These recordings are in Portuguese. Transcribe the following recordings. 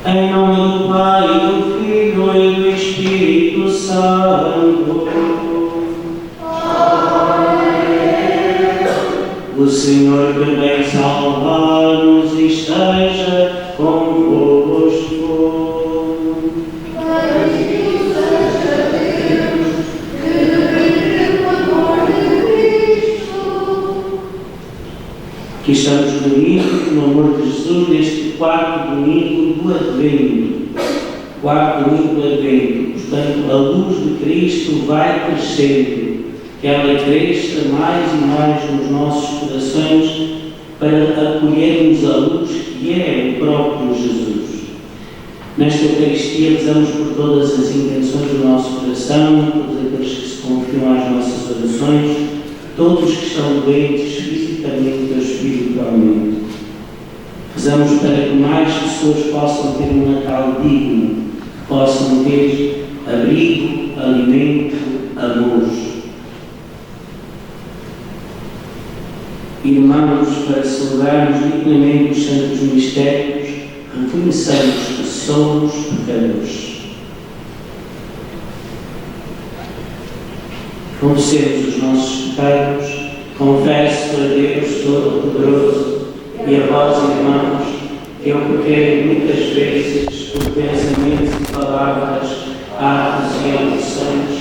Em nome do Pai, do Filho e do Espírito Santo. O Senhor que vem salvar-nos esteja convosco. Bendito seja Deus, que nos deu o amor de Cristo. Aqui estamos reunidos no amor de Jesus neste quarto domingo do Advento. Quarto domingo do Advento. Portanto, a luz de Cristo vai crescendo. Que ela cresça mais e mais nos nossos corações para acolhermos a luz que é o próprio Jesus. Nesta Eucaristia rezamos por todas as intenções do nosso coração, todos aqueles que se confiam às nossas orações, todos que estão doentes fisicamente ou espiritualmente. Rezamos para que mais pessoas possam ter um Natal digno, possam ter abrigo, alimento, amor. Irmãos, para celebrarmos dignamente os santos mistérios, reconheçamos que somos pecadores. Confessemos os nossos pecados, confesso a Deus Todo-Poderoso e a vós, irmãos, que eu pequei muitas vezes por pensamentos e palavras, atos e omissões,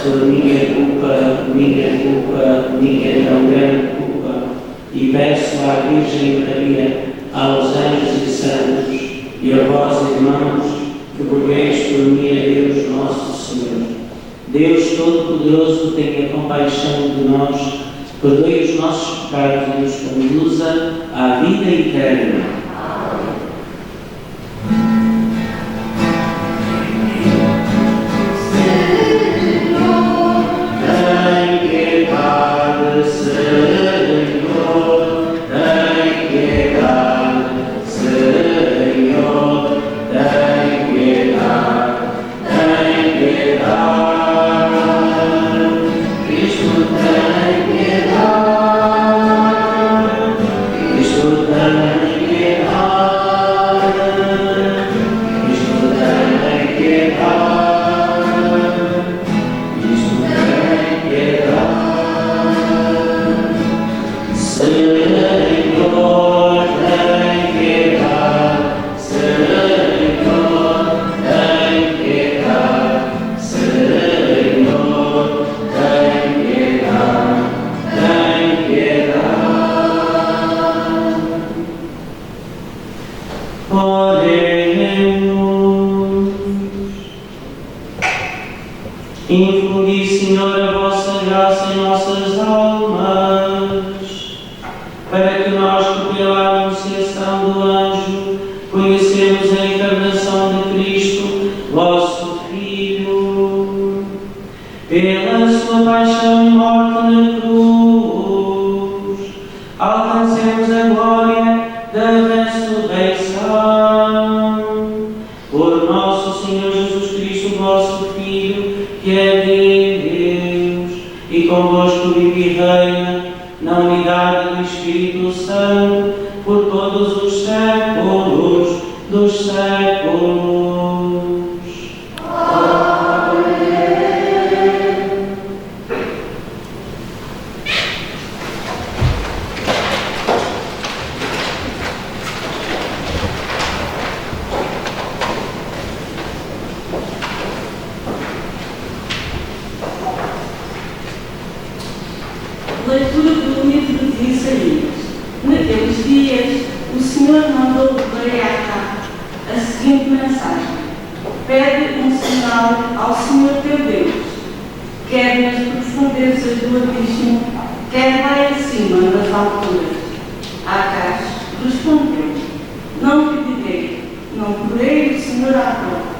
por minha culpa, minha tão grande culpa. E peço à Virgem Maria, aos anjos e santos, e a vós, irmãos, que rogueis por mim a Deus nosso Senhor. Deus Todo-Poderoso, tenha compaixão de nós, perdoe os nossos pecados e nos conduza à vida eterna. Infundi, Senhor, a vossa graça em nossas almas, para que nós, que pela anunciação do anjo, conhecemos a encarnação de Cristo, vosso Filho, pela sua paixão e morte na cruz, alcancemos a glória da ressurreição. Por nosso Senhor Jesus Cristo, vosso Filho, que é Deus, e convosco vive e reina, na unidade do Espírito Santo, por todos os séculos dos séculos. Leitura do livro de Isaías. Naqueles dias, o Senhor mandou ler a seguinte mensagem: pede um sinal ao Senhor teu Deus, quer nas profundezas do abismo, quer lá acima nas alturas. Acais respondeu: não pedirei, não porei o Senhor à prova.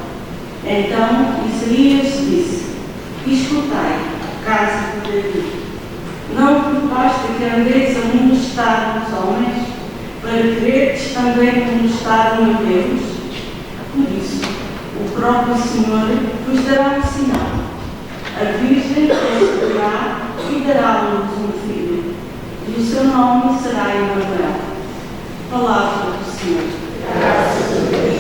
Então Isaías disse: escutai, casa de Davi. Não por basta que andeis a molestar os homens, para quererdes também molestar o meu Deus? Por isso, o próprio Senhor vos dará um sinal. A Virgem conceberá e dará à luz um filho, e o seu nome será Emanuel. Palavra do Senhor. Graças a Deus.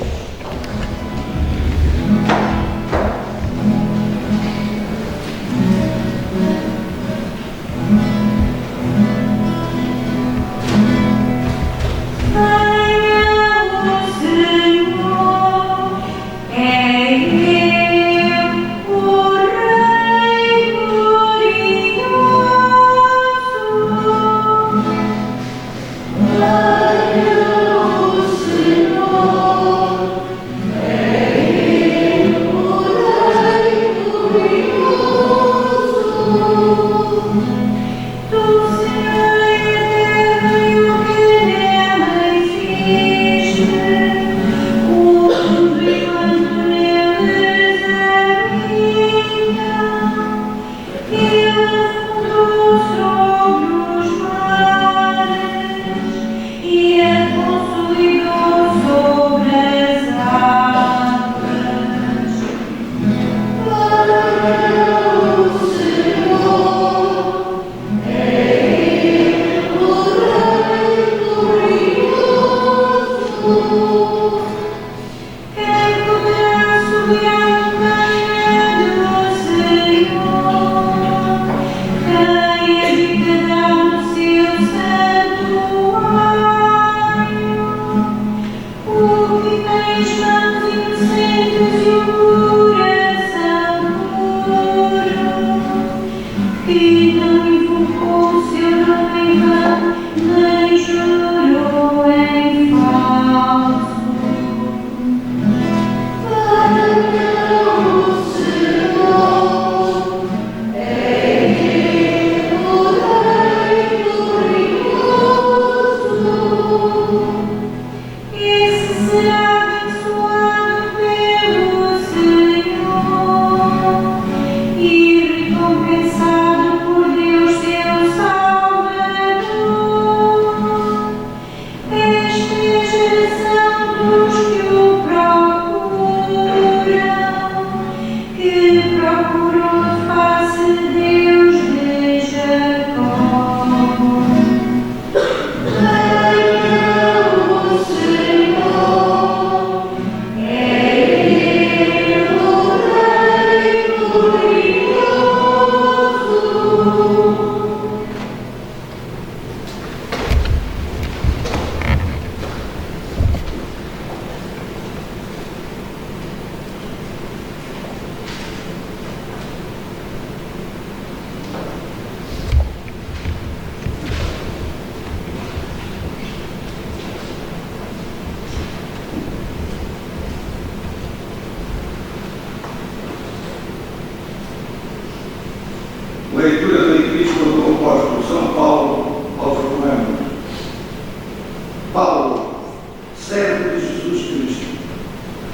Leitura da Epístola do Apóstolo São Paulo aos Romanos. Paulo, servo de Jesus Cristo,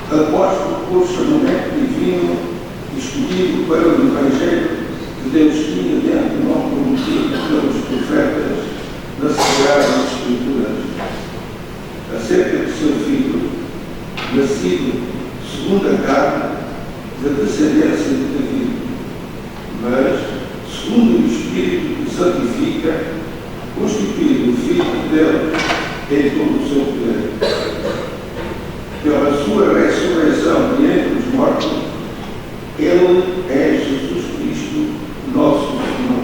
apóstolo por chamamento divino, escolhido para o Evangelho que Deus tinha de antemão prometido pelos profetas nas Sagradas Escrituras, acerca do seu filho, nascido segundo a carne, da descendência de Davi, mas, segundo o Espírito que santifica, constituído filho de Deus em todo o seu poder. Pela sua ressurreição de entre os mortos, ele é Jesus Cristo, nosso Senhor.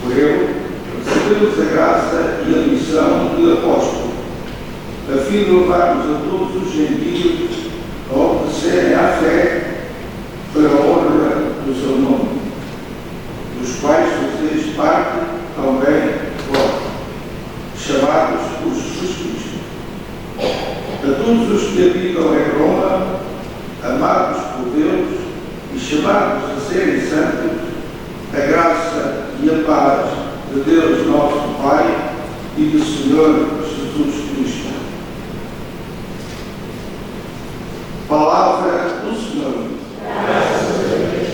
Por ele, recebemos a graça e a missão de apóstolo, a fim de levarmos a todos os gentios a obedecerem à fé para a honra do seu nome, dos quais vocês parte também vós, chamados por Jesus Cristo. A todos os que habitam em Roma, amados por Deus e chamados a serem santos, a graça e a paz de Deus nosso Pai e do Senhor Jesus Cristo. Palavra do Senhor. Graças a Deus.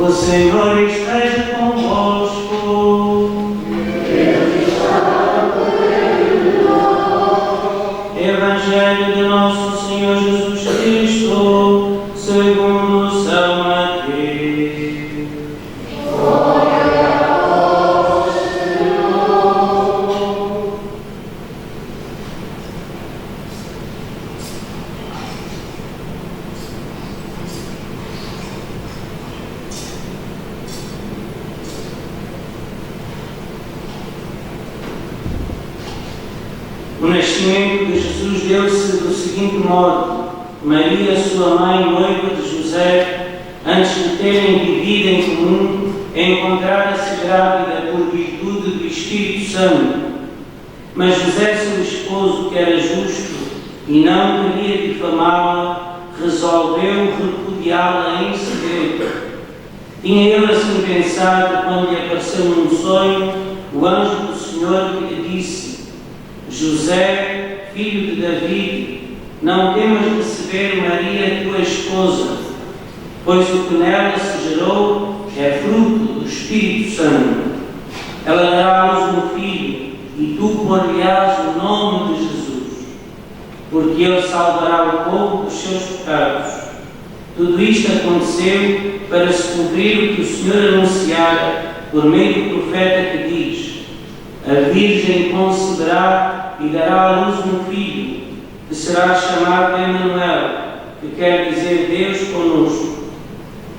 O Senhor esteja convosco. Evangelho de nosso Senhor Jesus Cristo, segundo São Mateus. Glória a vós, Senhor. O nascimento de Jesus deu-se do seguinte modo: Maria, sua mãe, noiva de José, antes de terem vivido em comum, encontrara-se grávida por virtude do Espírito Santo. Mas José, seu esposo, que era justo e não queria difamá-la, resolveu repudiá-la em segredo. Tinha ele assim pensado quando lhe apareceu num sonho o anjo do Senhor que lhe disse: José, filho de Davi, não temas receber Maria, tua esposa, pois o que nela se gerou é fruto do Espírito Santo. Ela dará à luz um filho, e tu pôr-lhe-ás o nome de Jesus, porque ele salvará o povo dos seus pecados. Tudo isto aconteceu para se cumprir o que o Senhor anunciara por meio do profeta que diz: a Virgem conceberá e dará à luz um filho, que será chamado Emanuel, que quer dizer Deus conosco.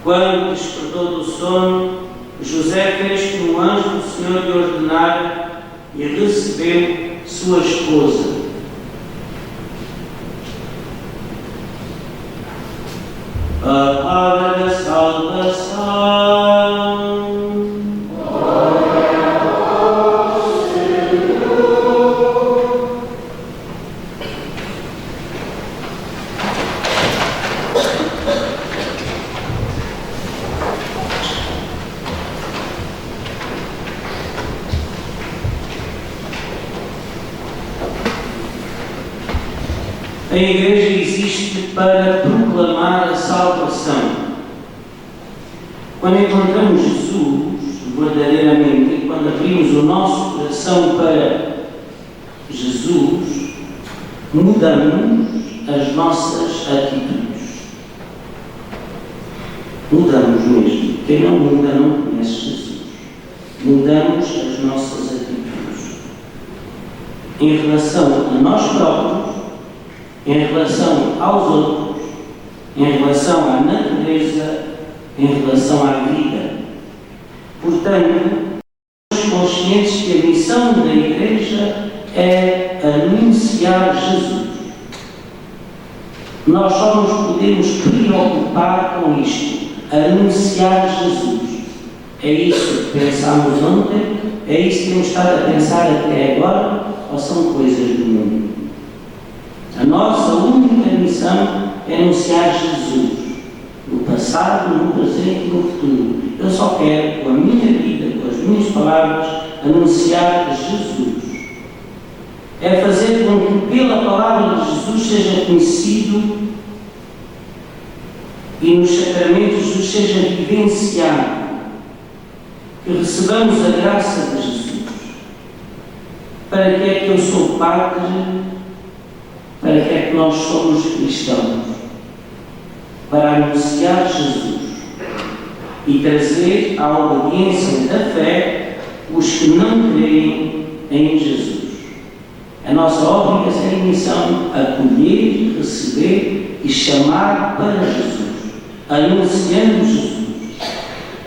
Quando despertou do sono, José fez como o anjo do Senhor lhe ordenara e recebeu sua esposa. A palavra da salvação. A Igreja existe para proclamar a salvação. Quando encontramos Jesus Jesus, verdadeiramente, quando abrimos o nosso coração para Jesus, mudamos as nossas atitudes. Mudamos mesmo. Quem não muda não conhece Jesus. Mudamos as nossas atitudes. Em relação a nós próprios, em relação aos outros, em relação à natureza, em relação à vida. Portanto, somos conscientes que a missão da Igreja é anunciar Jesus. Nós só nos podemos preocupar com isto, anunciar Jesus. É isso que pensámos ontem, é isso que temos estado a pensar até agora, ou são coisas do mundo? A nossa única missão é anunciar Jesus, no passado, no presente e no futuro. Eu só quero, com a minha vida, com as minhas palavras, anunciar Jesus. É fazer com que pela palavra de Jesus seja conhecido e nos sacramentos Jesus seja vivenciado, que recebamos a graça de Jesus. Para que é que eu sou padre? Para que é que nós somos cristãos? Para anunciar Jesus e trazer à obediência da fé os que não creem em Jesus. A nossa obrigação e missão é acolher, receber e chamar para Jesus, anunciando Jesus.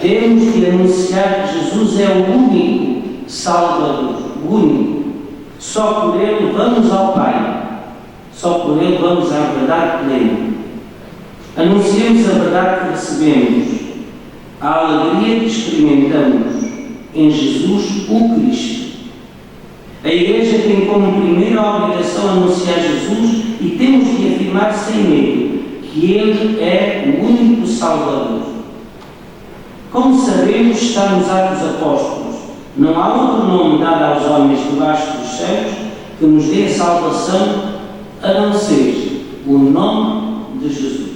Temos de anunciar que Jesus é o único Salvador, o único. Só por Ele vamos ao Pai, só por Ele vamos à verdade plena. Anunciemos a verdade que recebemos, a alegria que experimentamos em Jesus, o Cristo. A Igreja tem como primeira obrigação anunciar Jesus e temos de afirmar sem medo que Ele é o único Salvador. Como sabemos, está nos Atos dos Apóstolos. Não há outro nome dado aos homens debaixo dos céus que nos dê a salvação a não ser o nome de Jesus.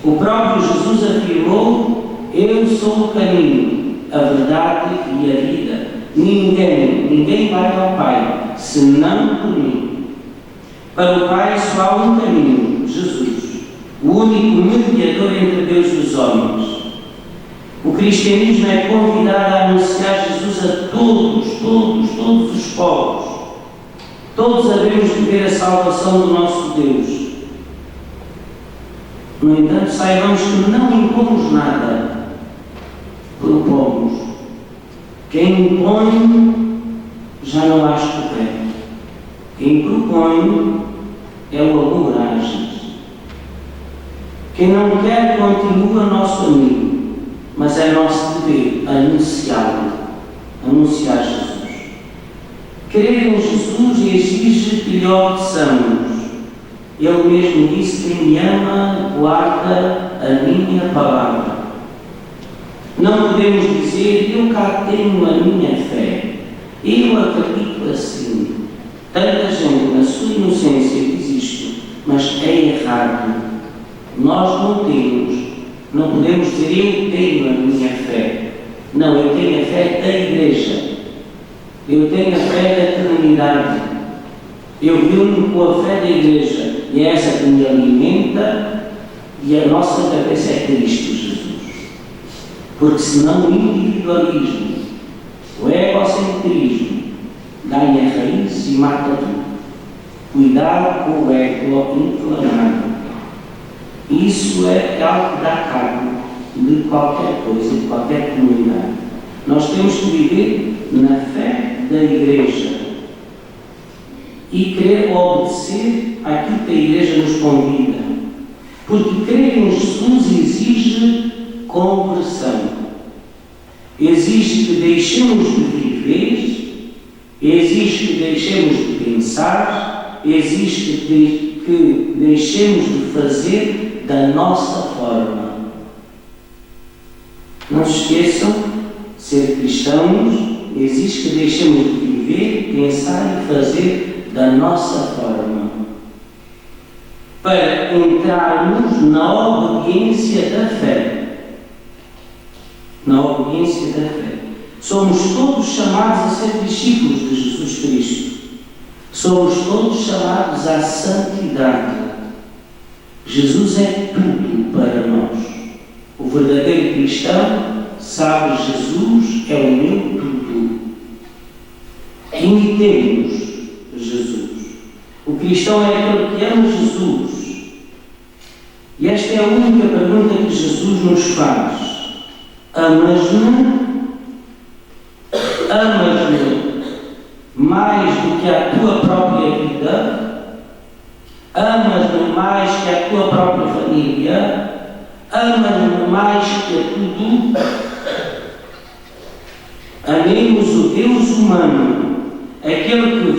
O próprio Jesus afirmou: eu sou o caminho, a verdade e a vida. Ninguém vai ao Pai, senão por mim. Para o Pai só há um caminho, Jesus, o único mediador entre Deus e os homens. O cristianismo é convidado a anunciar Jesus a todos os povos. Todos havemos de ver a salvação do nosso Deus. No entanto, saibamos que não impomos nada, propomos. Quem impõe já não acha correto. Quem propõe é o amor a Jesus. Quem não quer continua nosso amigo, mas é nosso dever anunciá-lo, anunciar Jesus. Crer em Jesus exige que lhe obedeçamos. Ele mesmo disse: quem me ama, guarda a minha palavra. Não podemos dizer: eu cá tenho a minha fé, eu acredito assim. Tanta gente, na sua inocência, diz isto, mas é errado. Nós não podemos dizer: eu tenho a minha fé. Não, eu tenho a fé da Igreja. Eu tenho a fé da eternidade. Eu vivo com a fé da Igreja. E é essa que me alimenta, e a nossa cabeça é Cristo Jesus. Porque senão o individualismo, o egocentrismo, ganha raiz e mata tudo. Cuidado com o ego inflamado. Isso é algo que dá cabo de qualquer coisa, de qualquer comunidade. Nós temos que viver na fé da Igreja e querer obedecer àquilo que a Igreja nos convida. Porque crer em Jesus exige conversão. Exige que deixemos de viver, exige que deixemos de pensar, exige que deixemos de fazer da nossa forma. Não se esqueçam, ser cristãos exige que deixemos de viver, pensar e fazer da nossa forma, para entrarmos na obediência da fé. na obediência da fé. Somos todos chamados a ser discípulos de Jesus Cristo. Somos todos chamados à santidade. Jesus é tudo para nós. O verdadeiro cristão sabe: Jesus é o meu tudo. Imitemos Jesus. O cristão é aquele que ama Jesus. E esta é a única pergunta que Jesus nos faz. Amas-me? Amas-me mais do que a tua própria vida? Amas-me mais que a tua própria família? Amas-me mais que a tudo? Amemos o Deus humano, aquele que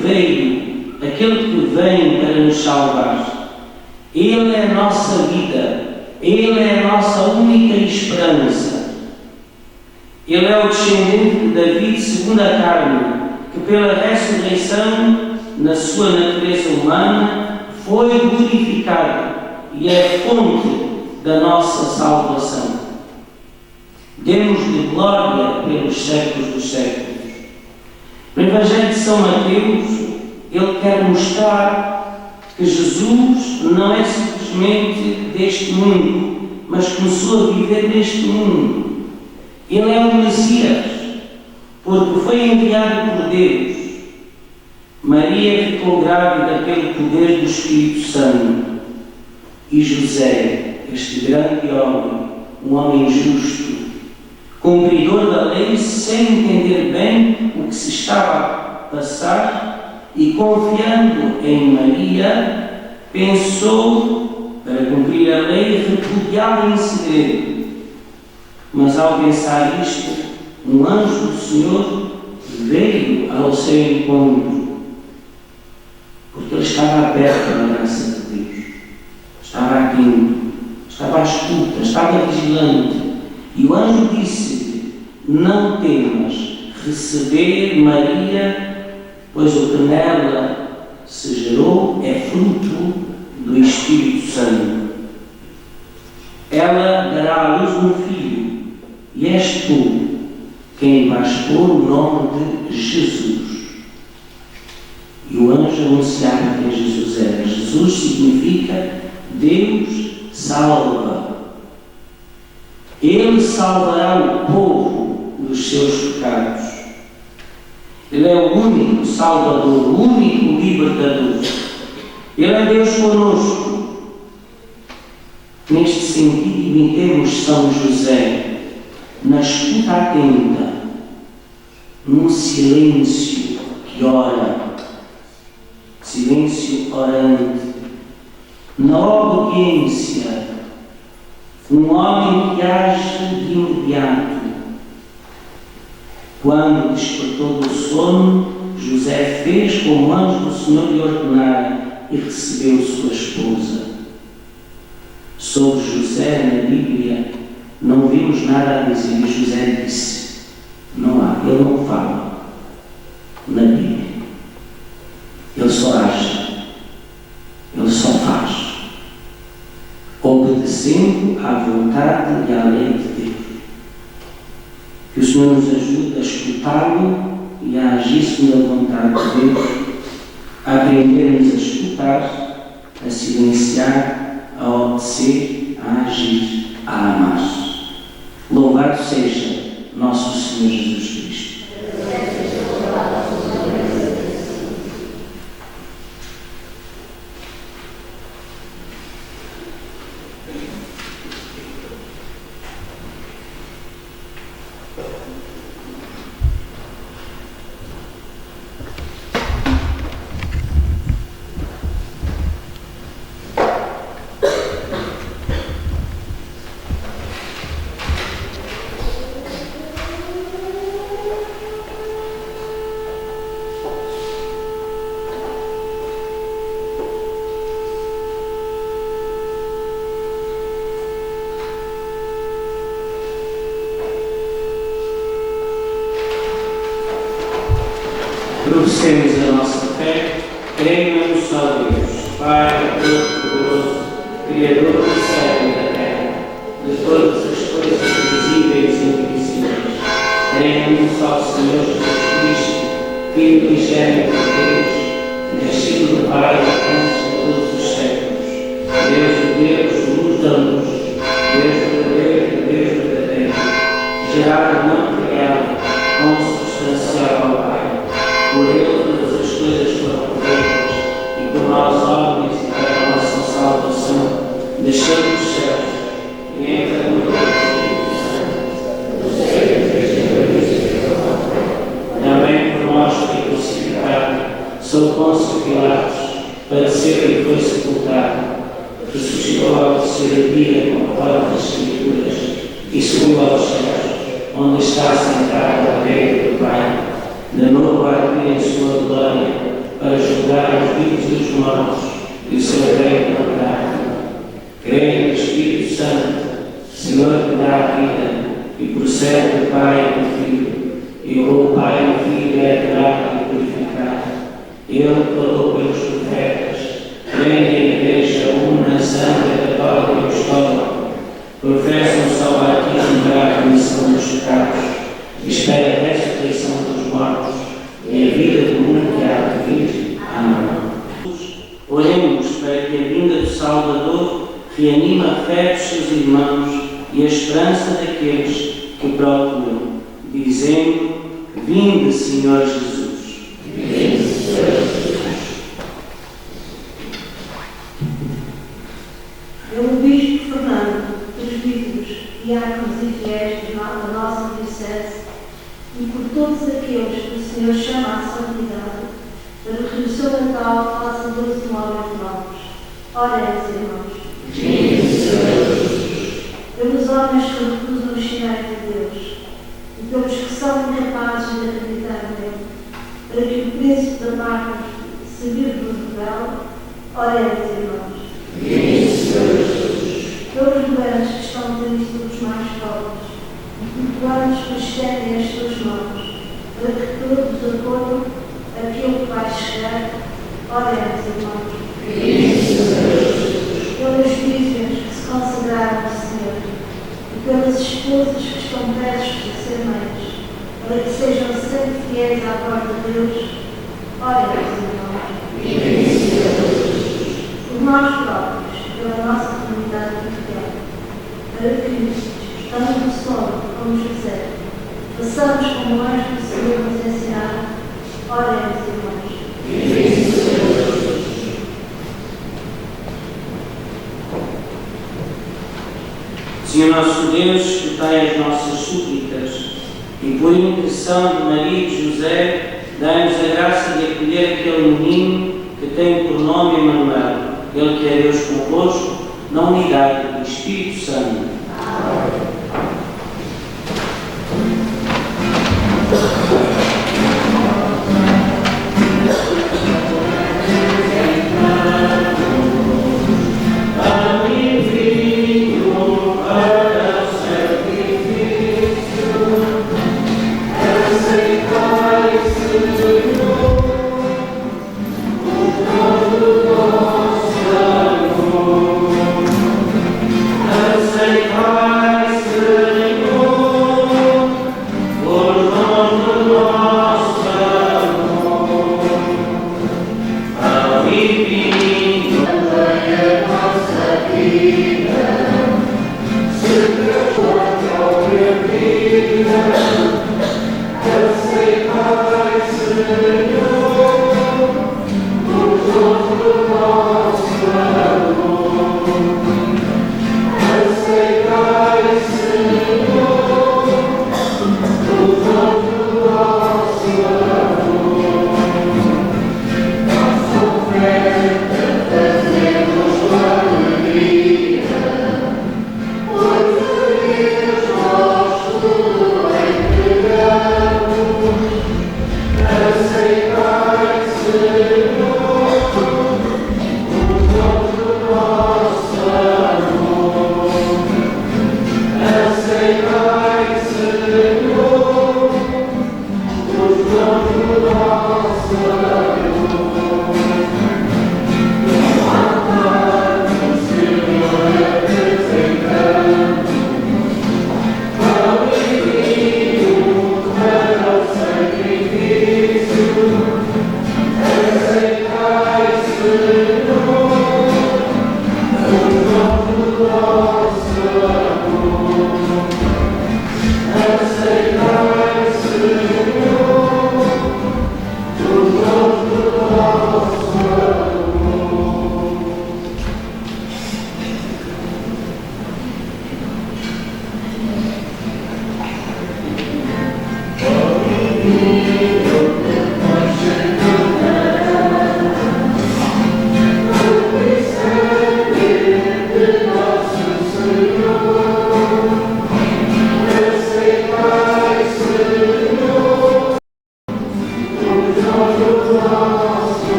vem para nos salvar. Ele é a nossa vida, Ele é a nossa única esperança. Ele é o descendente de David segundo a carne, que pela ressurreição, na sua natureza humana, foi glorificado e é fonte da nossa salvação. Demos-lhe glória pelos séculos dos séculos. No Evangelho de São Mateus, ele quer mostrar que Jesus não é simplesmente deste mundo, mas começou a viver neste mundo. Ele é o Messias, porque foi enviado por Deus. Maria ficou grávida pelo poder do Espírito Santo. E José, este grande homem, um homem justo, cumpridor da lei, sem entender bem o que se estava a passar, e confiando em Maria, pensou, para cumprir a lei, repudiá-la em segredo. Mas ao pensar isto, um anjo do Senhor veio ao seu encontro, porque ele estava aberto à graça de Deus, estava atento, estava à escuta, estava vigilante. E o anjo disse-lhe: não temas receber Maria, pois o que nela se gerou é fruto do Espírito Santo. Ela dará à luz um filho, e és tu quem vais pôr o nome de Jesus. E o anjo anunciava quem Jesus era. Jesus significa Deus salva. Ele salvará o povo dos seus pecados. Ele é o único Salvador, o único Libertador. Ele é Deus conosco. Neste sentido, imitemos São José, na escuta atenta, num silêncio que ora, silêncio orante, na obediência, um homem que age de imediato. Quando despertou do sono, José fez como o anjo do Senhor lhe ordenara e recebeu sua esposa. Sobre José, na Bíblia, não vimos nada a dizer. E José disse: não há, ele não fala na Bíblia. Ele só age, ele só faz, obedecendo à vontade e à lei de Deus. Que o Senhor nos ajude a escutá-lo e a agir segundo a vontade de Deus, a aprendermos a escutar, a silenciar, a obedecer, a agir, a amar. Louvado seja nosso Senhor Jesus Cristo. Professemos a nossa fé, crendo no só Deus, Pai Todo-Poderoso, Criador do céu e da terra, de todas as coisas visíveis e invisíveis. Filho unigênito de Deus, nascido do Pai antes de todos os séculos, Deus de Deus, luz da luz, Deus verdadeiro de Deus verdadeiro, gerado não criado, consubstancial ao Pai. Por Ele todas as coisas foram feitas, e por nós homens e para a nossa salvação, desceu dos céus e encarnou no Espírito Santo. Também por nós foi crucificado, sob Pôncio Pilatos, padeceu e foi sepultado, ressuscitou ao terceiro dia conforme as Escrituras e subiu aos céus, onde está sentado à direita do Pai, de novo a vir em sua glória, para julgar os vivos e os mortos, e o seu reino não terá fim. Creio no Espírito Santo, Senhor que dá a vida, e procede do Pai e do Filho, e com o Pai e o Filho é adorado e glorificado. Ele falou pelos profetas, creio na Igreja una, santa, católica e apostólica, professa o salvatismo para a remissão dos pecados, espera a ressurreição dos mortos e a vida do mundo que há de vir. Amém. Oremos para que a vinda do Salvador reanime a fé dos seus irmãos e a esperança daqueles que procuram, dizendo: Vinde, Senhor Jesus. Vinde, Senhor Jesus. Pelo Bispo Fernando, presbíteros, diáconos e fiéis da nossa diocese, e por todos aqueles que o Senhor chama à santidade, para que o seu Natal faça 12 móveis novos. Oremos, irmãos. Vinde, Senhor Jesus. Pelos homens que recusam os sinais de Deus, e pelos que são incapazes de acreditar nele, para que o príncipe da paz se livre do rebelde, oremos, irmãos. Vinde, Senhor Jesus. Pelos doentes que estão tristes dos mais pobres, e planos que estendem as suas mãos, para que todos acolham aquilo que vai chegar, oremos, irmãos. Vinde, Senhor Jesus. Pelas virgens que se consagraram ao Senhor, e pelas esposas que estão prestes a ser mães, para que sejam sempre fiéis à voz de Deus, oremos, irmãos. Vinde, Senhor Jesus. Por nós próprios, pela nossa comunidade cristã, para que, estando no sono como José, façamos como o anjo do Senhor nos ensinaram, oremos, irmãos. Vinde, Senhor Jesus. Senhor nosso Deus, escutai as nossas súplicas e, por intercessão de Maria e de José, dai-nos a graça de acolher aquele menino que tem por nome Emanuel, ele que é Deus convosco, na unidade do Espírito Santo. Amém. Senhor.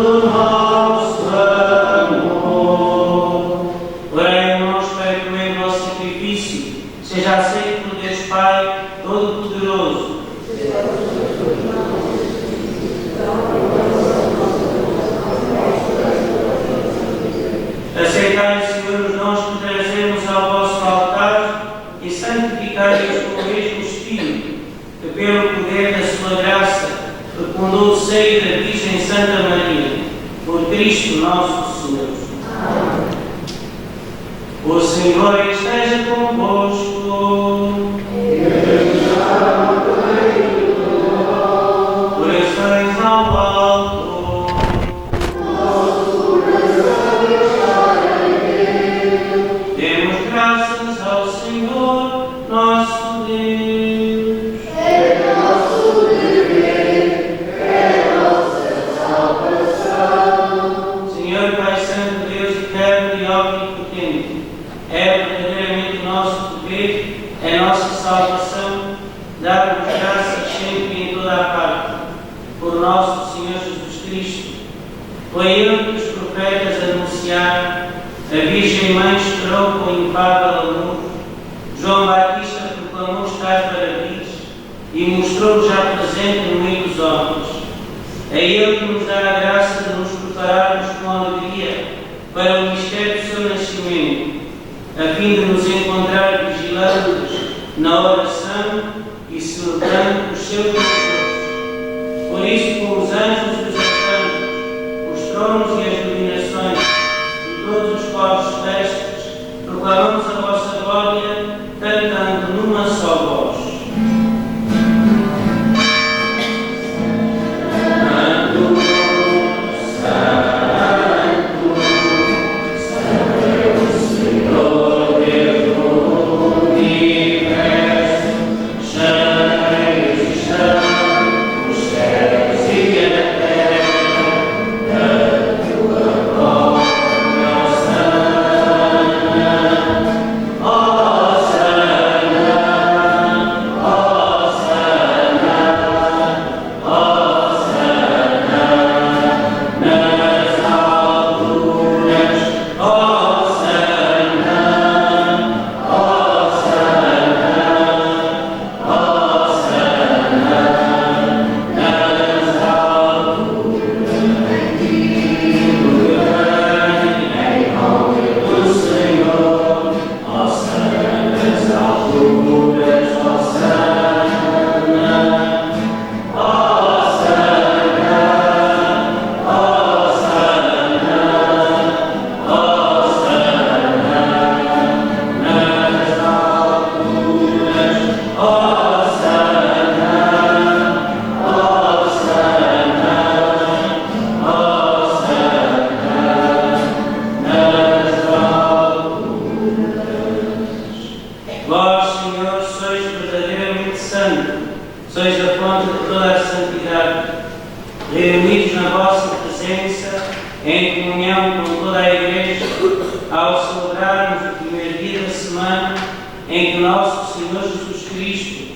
do nosso amor. Orei, irmãos, para que o vosso sacrifício seja aceito por Deus Pai Todo-Poderoso. Aceitai, Senhor, os dons que trazemos ao vosso altar e santificai-os com o mesmo Espírito, que pelo poder da sua graça fecundou o seio da Virgem Santa Maria, por Cristo nosso Senhor. O Senhor esteja convosco. Corações ao alto. Demos graças ao Senhor, nosso Deus. É nosso dever, é nossa salvação. Senhor Pai Santo, Deus eterno e omnipotente, é verdadeiramente nosso dever, é nossa salvação, dar-vos graças sempre e em toda a parte, por nosso Senhor Jesus Cristo. Foi Ele que os profetas anunciaram, a Virgem Mãe esperou com inefável amor, João Batista proclamou estar para vir e mostrou já presente no meio dos homens. É Ele que nos dá a graça de nos prepararmos com alegria para o mistério do seu nascimento, a fim de nos encontrar vigilantes na oração e celebrando os seus louvores. Por isso, com os anjos e os arcanjos, os tronos e as dominações e todos os povos celestes, proclamamos a vossa glória, cantando numa só voz. Reunidos na vossa presença, em comunhão com toda a Igreja, ao celebrarmos o primeiro dia da semana em que nosso Senhor Jesus Cristo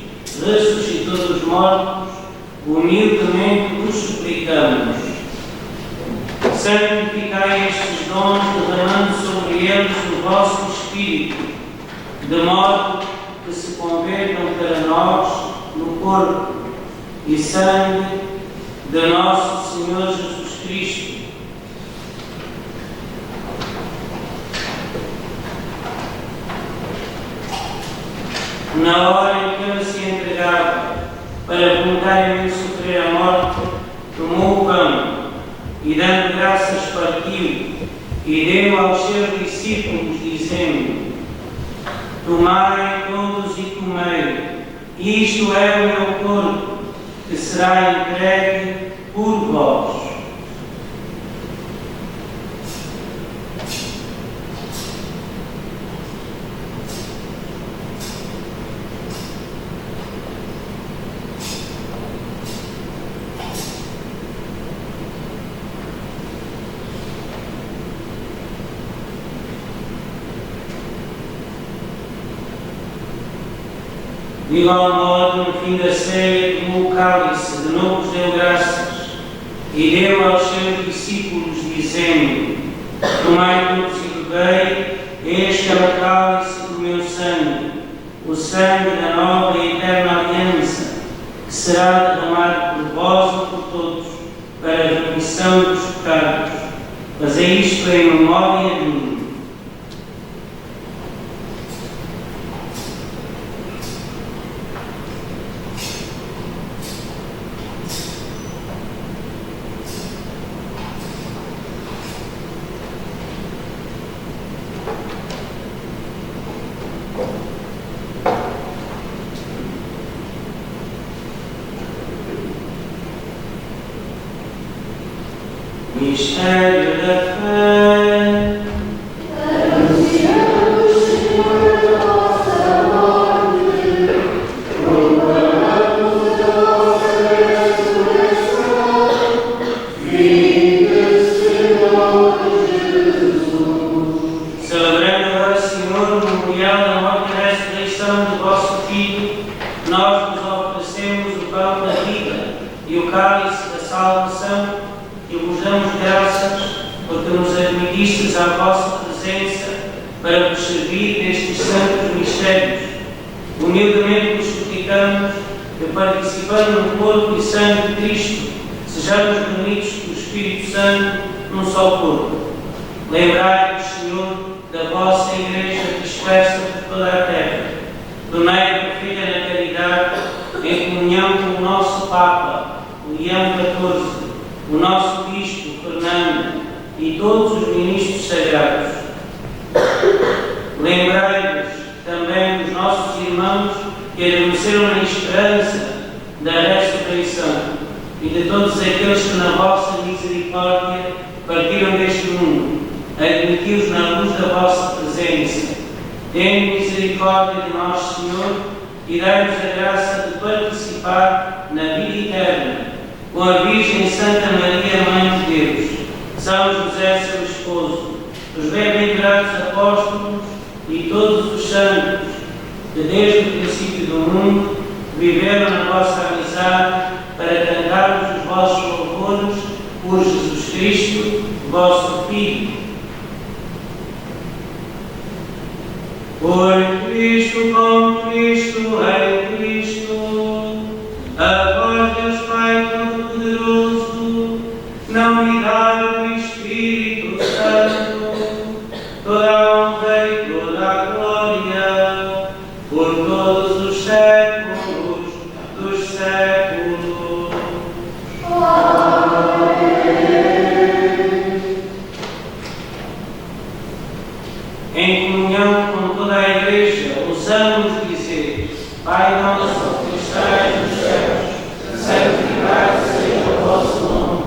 ressuscitou dos mortos, humildemente vos suplicamos. Santificai estes dons, derramando sobre eles o vosso Espírito, de modo que se convertam para nós no corpo e sangue de nosso Senhor Jesus Cristo. Na hora em que ele se entregava para voluntariamente sofrer a morte, tomou o pão e, dando graças, partiu e deu aos seus discípulos, dizendo: Tomai todos e comei, isto é o meu corpo, que será entregue por vós. De igual modo, no fim da ceia, tomou o cálice, de novo vos deu graças, E deu aos seus discípulos, dizendo: tomai todos e bebei, este é o cálice do meu sangue, o sangue da nova e eterna aliança, que será derramado por vós e por todos, para a remissão dos pecados. Fazei isto em memória de mim. Mistério da fé. Anunciamos, Senhor, a vossa morte, proclamamos a vossa ressurreição. Vinde, Senhor Jesus. Celebrando agora, Senhor, o memorial da morte e ressurreição do vosso Filho, nós vos oferecemos o pão da vida e o cálice da salvação, e vos damos graças porque nos admitistes à vossa presença para vos servir nestes santos mistérios. Humildemente vos suplicamos que, participando no corpo e sangue de Cristo, sejamos reunidos pelo Espírito Santo num só corpo. Lembrai-vos, Senhor, da vossa Igreja dispersa por toda a terra, tornai-a perfeita na caridade, em comunhão com o nosso Papa, Leão XIV, o nosso Bispo Fernando e todos os ministros sagrados. Lembrai-vos também dos nossos irmãos que adormeceram na esperança da ressurreição e de todos aqueles que na vossa misericórdia partiram deste mundo. Admiti-os na luz da vossa presença. Tenha misericórdia de nós, Senhor, e dai-nos a graça de participar na vida eterna com a Virgem Santa Maria, Mãe de Deus, São José, seu esposo, os bem-aventurados apóstolos e todos os santos, que desde o princípio do mundo viveram na vossa amizade para cantarmos os vossos louvores por Jesus Cristo, vosso Filho. Por Cristo, com Cristo, em Cristo, a vós, Deus Pai Todo-Poderoso, na unidade do Espírito Santo, toda a honra e toda a glória, por todos os séculos dos séculos. Amém. Em comunhão com toda a Igreja, ousamos dizer: Pai nosso, que estás nos céus, santificado seja o vosso nome.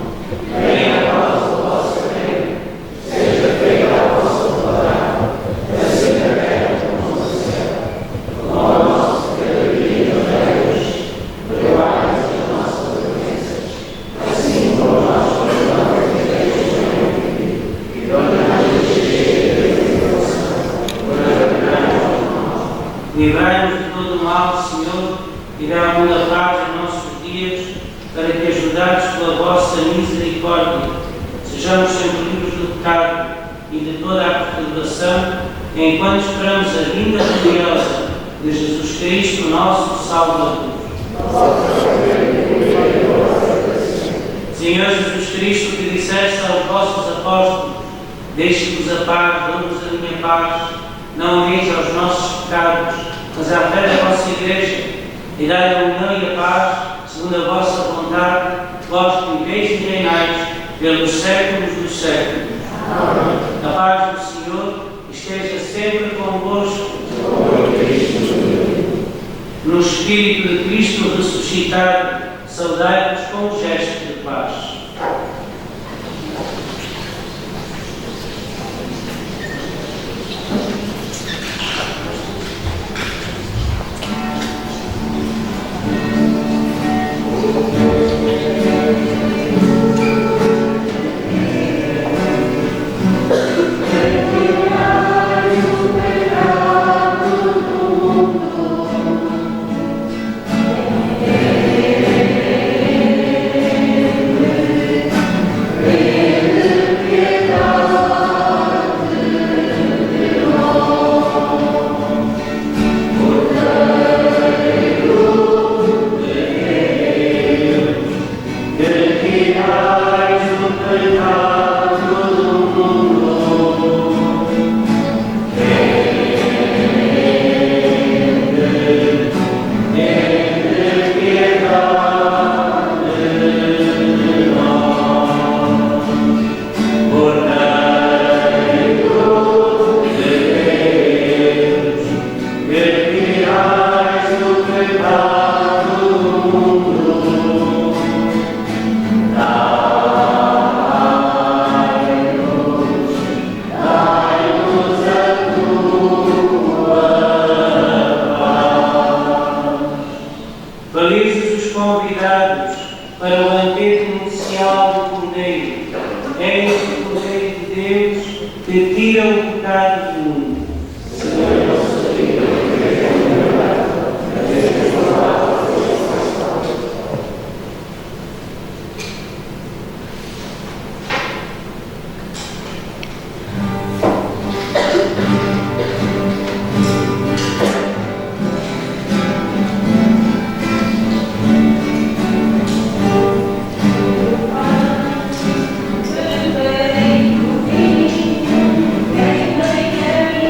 Venha a nós o vosso reino. Seja feita a vossa vontade, assim na terra como no céu. O pão nosso de cada dia nos dai hoje. Perdoai-nos as nossas ofensas, assim como nós perdoamos a quem nos tem ofendido. E não nos deixeis cair em tentação, mas livrai-nos do mal. Livrai-nos de todo o mal, Senhor, e dá muita paz em nossos dias, para que, ajudados pela vossa misericórdia, sejamos sempre livres do pecado e de toda a perturbação, enquanto esperamos a vinda gloriosa de Jesus Cristo, nosso Salvador. Senhor Jesus Cristo, que disseste aos vossos apóstolos: deixe-vos a paz, dou-vos a minha paz, não olheis aos nossos pecados, mas à fé da vossa Igreja, e dai a união e a paz, segundo a vossa vontade, vós que viveis e reinais pelos séculos dos séculos. Amém. A paz do Senhor esteja sempre convosco. No Espírito de Cristo ressuscitado, saudai-vos com um gesto de paz. Amém. és o Cordeiro de Deus que tira o pecado do mundo. Preparei o vinho, quem vai querer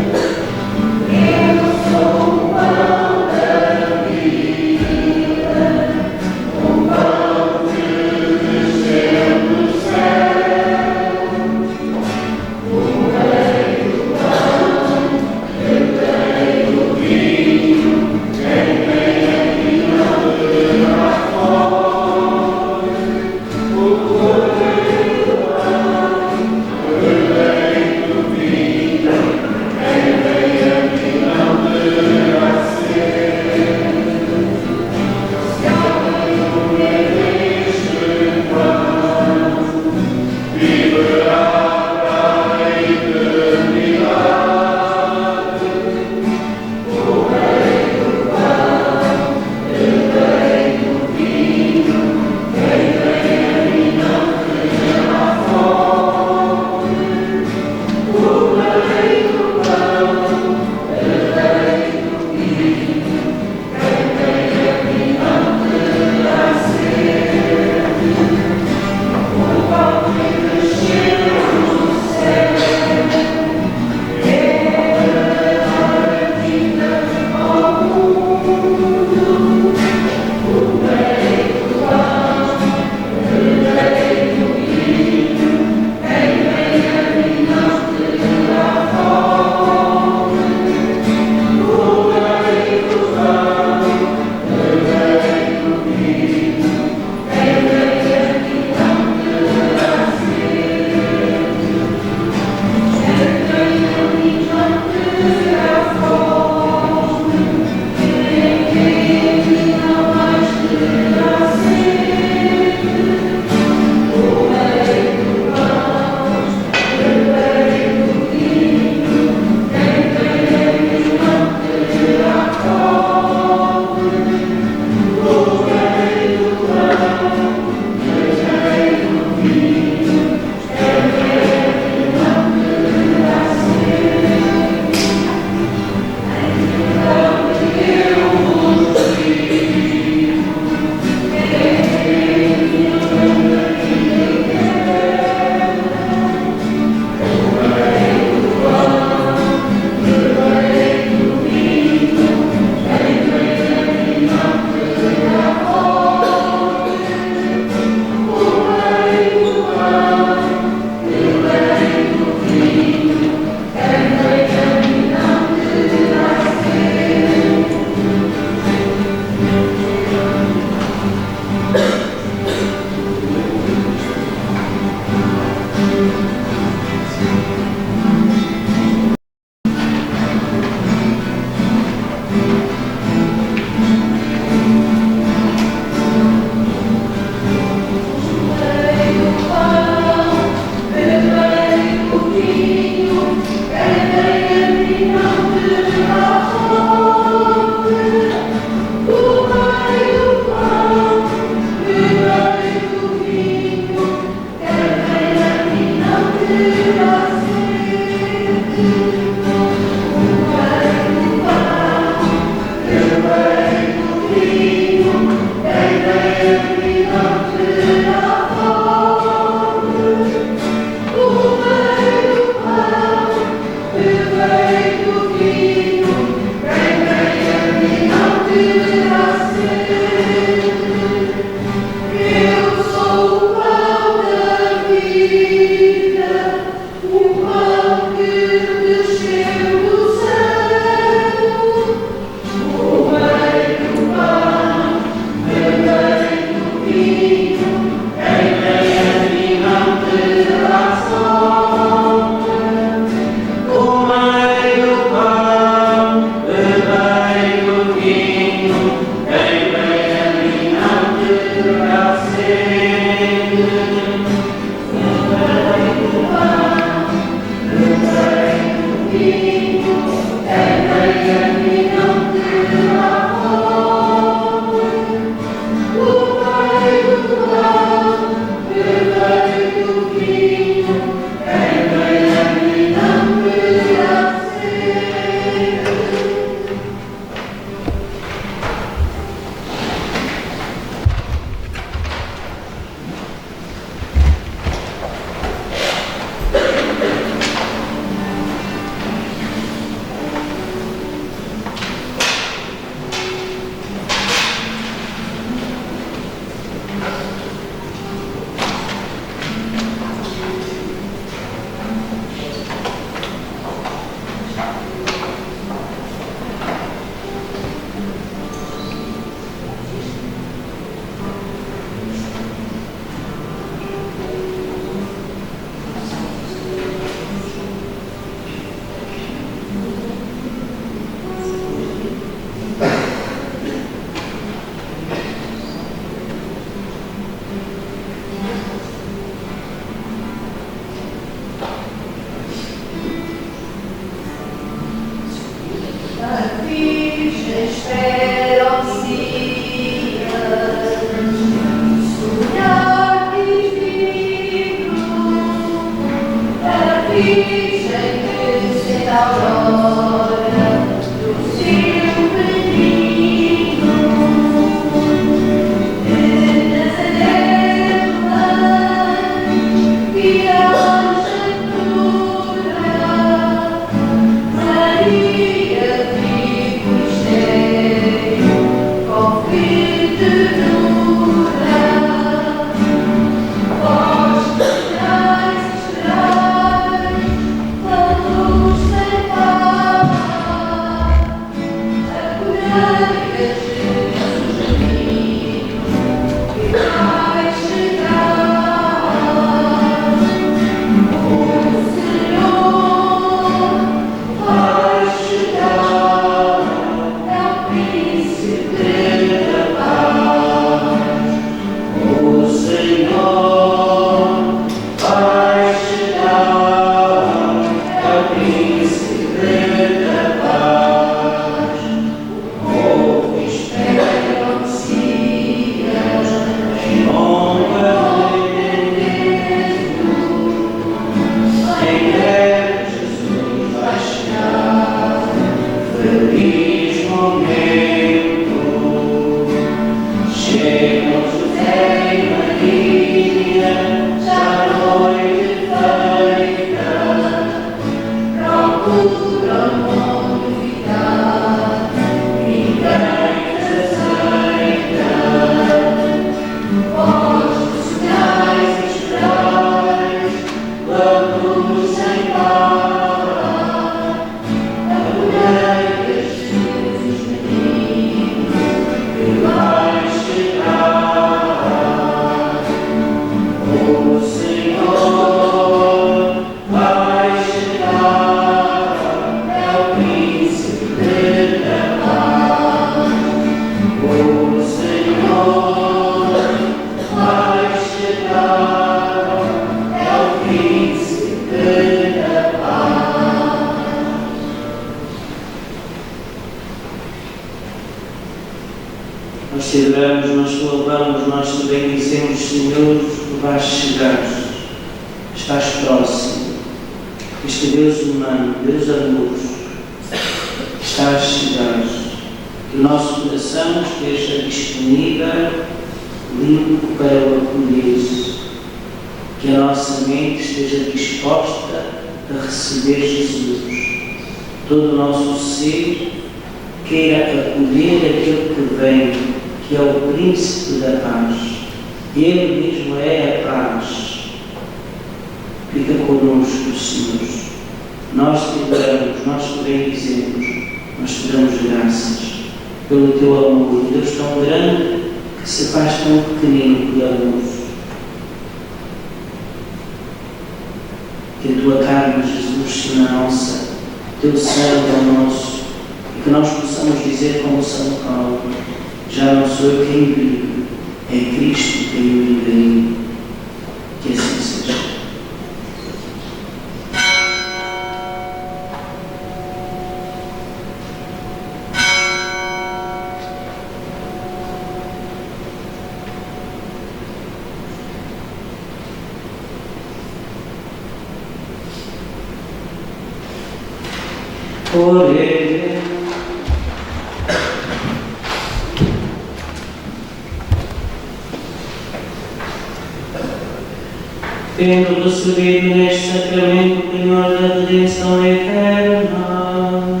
Tendo recebido neste sacramento o penhor da redenção eterna,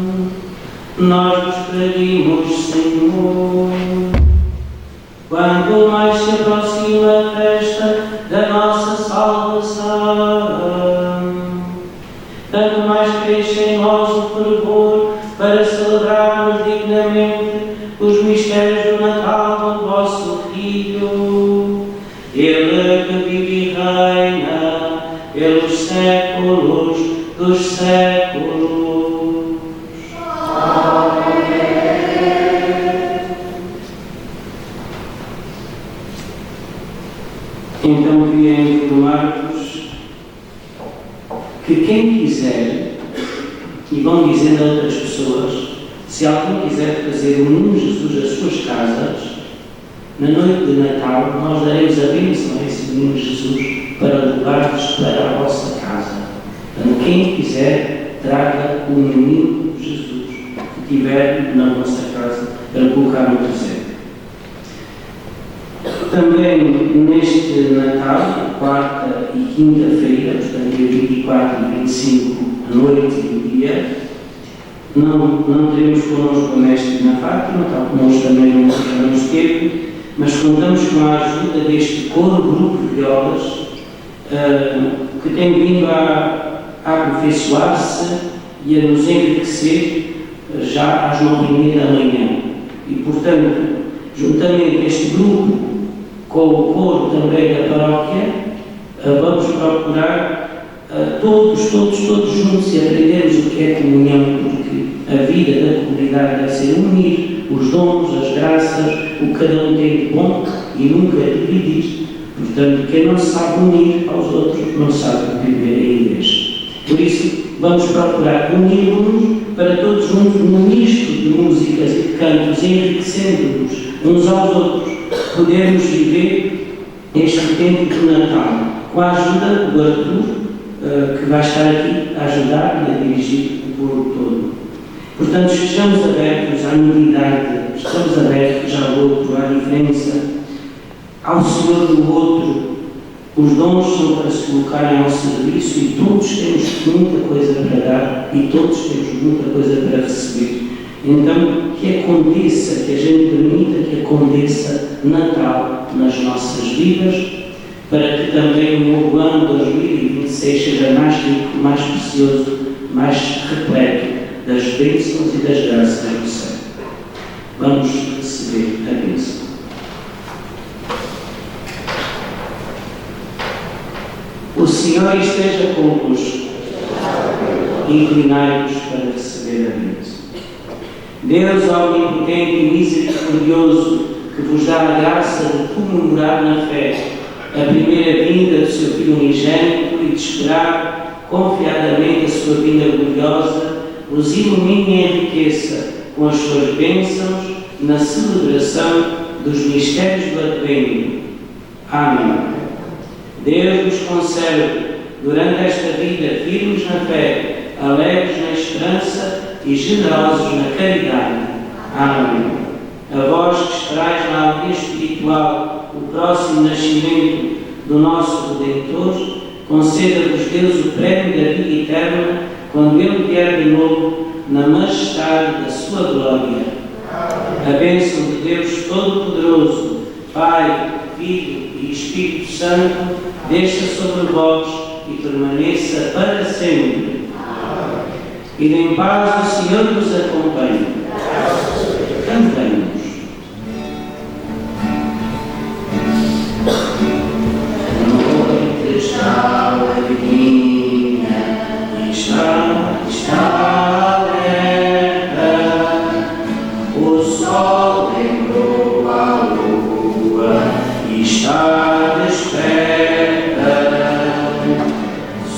nós vos pedimos, Senhor, quanto mais se aproxima a festa da nossa salvação, tanto mais cresce em nós o fervor para celebrarmos dignamente os mistérios do Natal do vosso Filho, Ele que vive e reina pelos séculos dos séculos. Amém. Então queria informar-vos que quem quiser, e vão dizendo a outras pessoas, Se alguém quiser trazer o menino Jesus às suas casas, na noite de Natal, nós daremos a bênção a esse menino Jesus para levar-vos para a vossa casa. Portanto, quem quiser, traga o menino Jesus que tiver na vossa casa para colocar no presépio. Também neste Natal, quarta e quinta-feira, portanto, dia 24 e 25, a noite e o dia, não teremos connosco a mestre na Fátima, tal como nós também não tivemos tempo, mas contamos com a ajuda deste coro grupo de violas que tem vindo a aperfeiçoar-se e a nos enriquecer já às 9h30 da manhã. E, portanto, juntamente este grupo com o coro também da paróquia, vamos procurar todos juntos e aprendermos o que é comunhão, porque a vida da comunidade deve ser unir os dons, as graças, o que cada um tem de bom e nunca dividir. Portanto, quem não sabe unir aos outros não sabe viver em igreja. Por isso, vamos procurar unir-nos para todos juntos no misto de músicas e de cantos, enriquecendo-nos uns aos outros, podermos viver este tempo de Natal, com a ajuda do Arthur, que vai estar aqui a ajudar e a dirigir o povo todo. Portanto, estejamos abertos à novidade, estamos abertos ao outro, à diferença, ao Senhor do outro. Os dons são para se colocarem ao serviço e todos temos muita coisa para dar e todos temos muita coisa para receber. Então, que aconteça, que a gente permita que aconteça Natal nas nossas vidas, para que também o novo ano 2026 seja mais rico, mais precioso, mais repleto das bênçãos e das graças do céu. Vamos receber a bênção. O Senhor esteja convosco. Inclinai-vos para receber a bênção. Deus omnipotente e misericordioso, que vos dá a graça de comemorar na fé a primeira vinda do seu Filho unigênito e de esperar confiadamente a sua vinda gloriosa, vos ilumine e enriqueça com as suas bênçãos na celebração dos mistérios do Advento. Amém. Deus nos conserve durante esta vida firmes na fé, alegres na esperança e generosos na caridade. Amém. A vós que esperais na alegria espiritual o próximo nascimento do nosso Redentor, conceda-vos Deus o prémio da vida eterna, quando Ele vier de novo na majestade da sua glória. A bênção de Deus Todo-Poderoso, Pai, Filho e Espírito Santo, desça sobre vós e permaneça para sempre. E em paz o Senhor nos acompanhe. Cantemos. A noite está levinha, está alerta, o sol lembrou a lua e está desperta,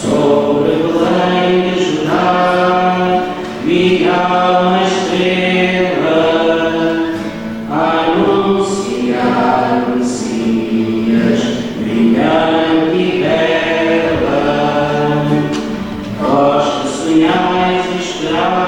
sobre Belém de Judá virá uma estrela a anunciar o Messias brilhante e bela. Vós que sonhais e esperais